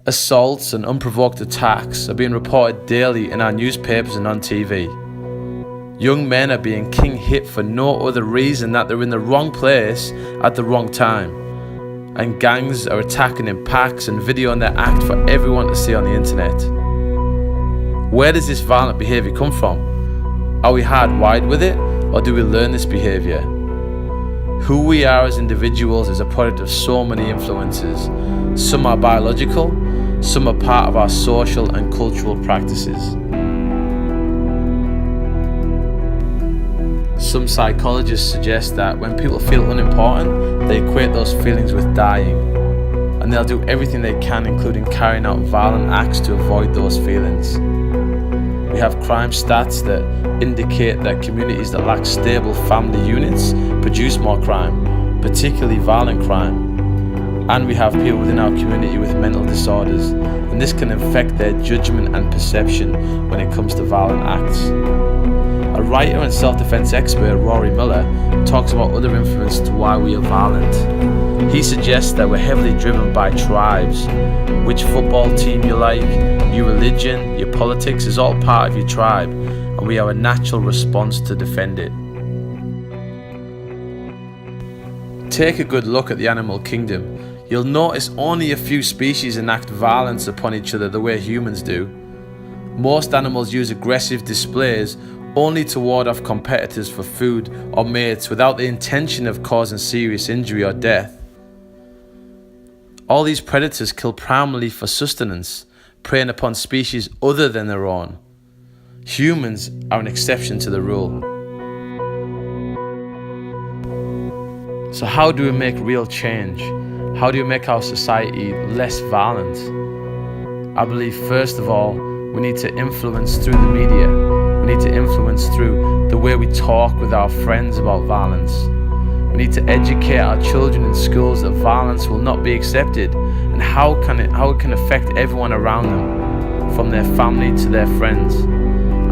Assaults and unprovoked attacks are being reported daily in our newspapers and on TV. Young men are being king hit for no other reason that they're in the wrong place at the wrong time. And gangs are attacking in packs and videoing their act for everyone to see on the internet. Where does this violent behaviour come from? Are we hardwired with it, or do we learn this behaviour? Who we are as individuals is a product of so many influences. Some are biological, some are part of our social and cultural practices. Some psychologists suggest that when people feel unimportant, they equate those feelings with dying, and they'll do everything they can, including carrying out violent acts, to avoid those feelings. We have crime stats that indicate that communities that lack stable family units produce more crime, particularly violent crime. And we have people within our community with mental disorders, and this can affect their judgment and perception when it comes to violent acts. A writer and self-defense expert, Rory Miller, talks about other influences to why we are violent. He suggests that we're heavily driven by tribes. Which football team you like, your religion, your politics is all part of your tribe, and we have a natural response to defend it. Take a good look at the animal kingdom. You'll notice only a few species enact violence upon each other the way humans do. Most animals use aggressive displays only to ward off competitors for food or mates without the intention of causing serious injury or death. All these predators kill primarily for sustenance, preying upon species other than their own. Humans are an exception to the rule. So how do we make real change? How do we make our society less violent? I believe first of all, we need to influence through the media. We need to influence through the way we talk with our friends about violence. We need to educate our children in schools that violence will not be accepted, and how it can affect everyone around them, from their family to their friends.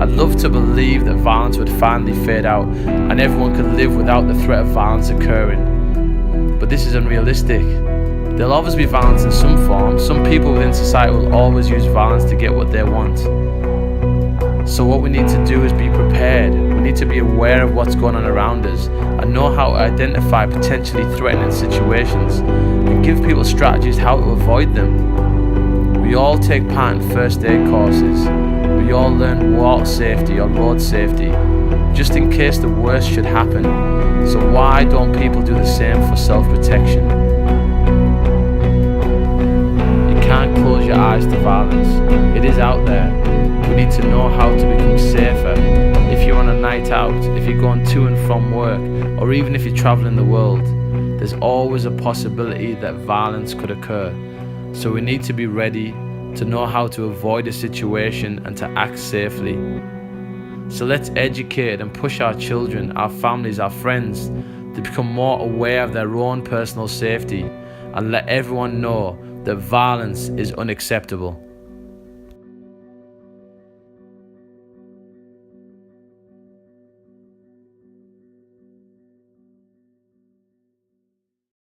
I'd love to believe that violence would finally fade out and everyone could live without the threat of violence occurring. But this is unrealistic. There'll always be violence in some form. Some people within society will always use violence to get what they want. So what we need to do is be prepared. We need to be aware of what's going on around us and know how to identify potentially threatening situations and give people strategies how to avoid them. We all take part in first aid courses. We all learn water safety or road safety, just in case the worst should happen. So why don't people do the same for self-protection? Can't close your eyes to violence. It is out there. We need to know how to become safer. If you're on a night out, if you're going to and from work, or even if you're traveling the world, there's always a possibility that violence could occur. So we need to be ready to know how to avoid a situation and to act safely. So let's educate and push our children, our families, our friends to become more aware of their own personal safety and let everyone know that violence is unacceptable.